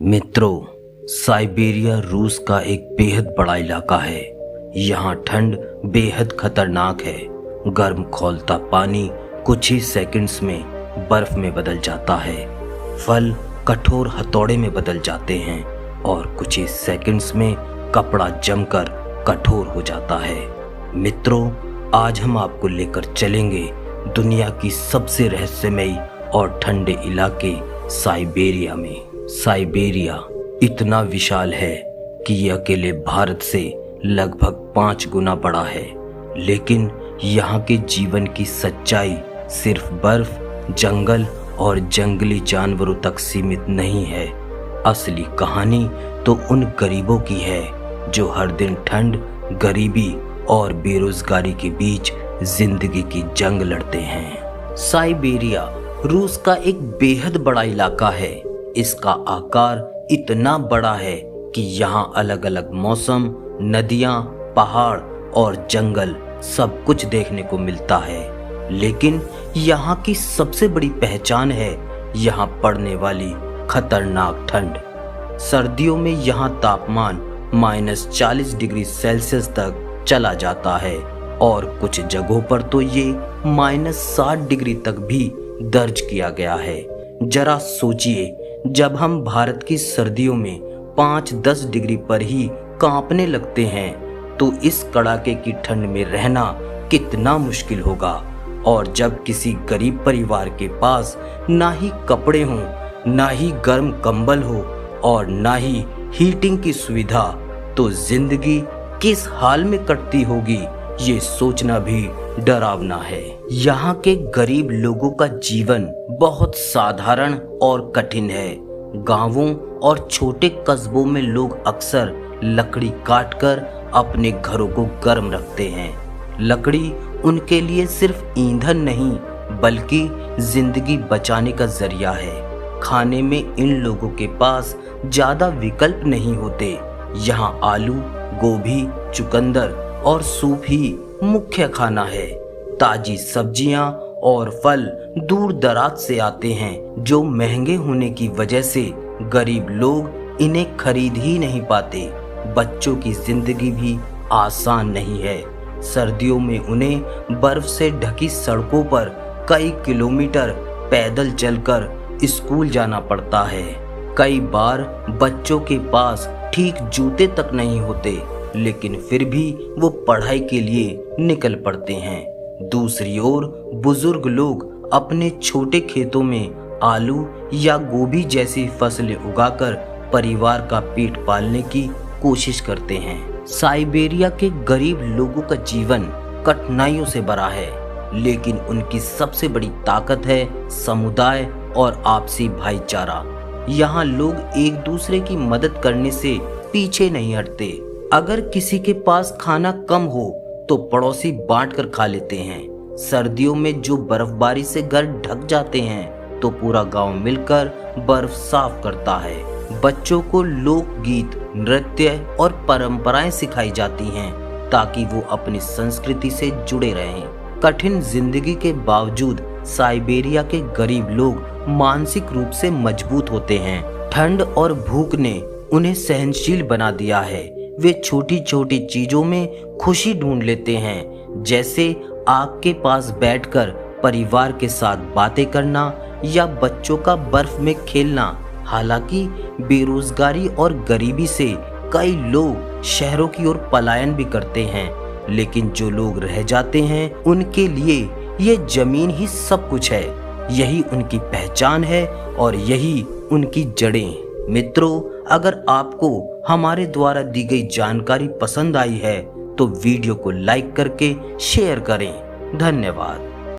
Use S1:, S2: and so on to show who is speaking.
S1: मित्रों, साइबेरिया रूस का एक बेहद बड़ा इलाका है। यहाँ ठंड बेहद खतरनाक है। गर्म खौलता पानी कुछ ही सेकंड्स में बर्फ में बदल जाता है। फल कठोर हथौड़े में बदल जाते हैं और कुछ ही सेकंड्स में कपड़ा जमकर कठोर हो जाता है। मित्रों, आज हम आपको लेकर चलेंगे दुनिया की सबसे रहस्यमयी और ठंडे इलाके साइबेरिया में। साइबेरिया इतना विशाल है कि यह अकेले भारत से लगभग 5 गुना बड़ा है, लेकिन यहाँ के जीवन की सच्चाई सिर्फ बर्फ, जंगल और जंगली जानवरों तक सीमित नहीं है। असली कहानी तो उन गरीबों की है जो हर दिन ठंड, गरीबी और बेरोजगारी के बीच जिंदगी की जंग लड़ते हैं। साइबेरिया रूस का एक बेहद बड़ा इलाका है। इसका आकार इतना बड़ा है कि यहाँ अलग अलग मौसम, नदियाँ, पहाड़ और जंगल सब कुछ देखने को मिलता है। लेकिन यहाँ की सबसे बड़ी पहचान है यहाँ पड़ने वाली खतरनाक ठंड। सर्दियों में यहाँ तापमान -40 डिग्री सेल्सियस तक चला जाता है और कुछ जगहों पर तो ये -60 डिग्री तक भी दर्ज किया गया है। जरा सोचिए, जब हम भारत की सर्दियों में 5-10 डिग्री पर ही कांपने लगते हैं तो इस कड़ाके की ठंड में रहना कितना मुश्किल होगा। और जब किसी गरीब परिवार के पास ना ही कपड़े हों, ना ही गर्म कंबल हो और ना ही हीटिंग की सुविधा, तो जिंदगी किस हाल में कटती होगी ये सोचना भी डरावना है। यहाँ के गरीब लोगों का जीवन बहुत साधारण और कठिन है। गांवों और छोटे कस्बों में लोग अक्सर लकड़ी काटकर अपने घरों को गर्म रखते हैं। लकड़ी उनके लिए सिर्फ ईंधन नहीं बल्कि जिंदगी बचाने का जरिया है। खाने में इन लोगों के पास ज्यादा विकल्प नहीं होते। यहाँ आलू, गोभी, चुकंदर और सूप ही मुख्य खाना है। ताजी सब्जियां और फल दूर दराज से आते हैं, जो महंगे होने की वजह से गरीब लोग इन्हें खरीद ही नहीं पाते। बच्चों की जिंदगी भी आसान नहीं है। सर्दियों में उन्हें बर्फ से ढकी सड़कों पर कई किलोमीटर पैदल चलकर स्कूल जाना पड़ता है। कई बार बच्चों के पास ठीक जूते तक नहीं होते, लेकिन फिर भी वो पढ़ाई के लिए निकल पड़ते हैं। दूसरी ओर बुजुर्ग लोग अपने छोटे खेतों में आलू या गोभी जैसी फसलें उगाकर परिवार का पेट पालने की कोशिश करते हैं। साइबेरिया के गरीब लोगों का जीवन कठिनाइयों से भरा है, लेकिन उनकी सबसे बड़ी ताकत है समुदाय और आपसी भाईचारा। यहाँ लोग एक दूसरे की मदद करने से पीछे नहीं हटते। अगर किसी के पास खाना कम हो तो पड़ोसी बांट कर खा लेते हैं। सर्दियों में जो बर्फबारी से घर ढक जाते हैं तो पूरा गांव मिलकर बर्फ साफ करता है। बच्चों को लोकगीत, नृत्य और परंपराएं सिखाई जाती हैं ताकि वो अपनी संस्कृति से जुड़े रहें। कठिन जिंदगी के बावजूद साइबेरिया के गरीब लोग मानसिक रूप से मजबूत होते हैं। ठंड और भूख ने उन्हें सहनशील बना दिया है। वे छोटी छोटी चीजों में खुशी ढूंढ लेते हैं, जैसे आग के पास बैठकर परिवार के साथ बातें करना या बच्चों का बर्फ में खेलना। हालांकि बेरोजगारी और गरीबी से कई लोग शहरों की ओर पलायन भी करते हैं, लेकिन जो लोग रह जाते हैं उनके लिए ये जमीन ही सब कुछ है। यही उनकी पहचान है और यही उनकी जड़ें। मित्रों, अगर आपको हमारे द्वारा दी गई जानकारी पसंद आई है तो वीडियो को लाइक करके शेयर करें। धन्यवाद।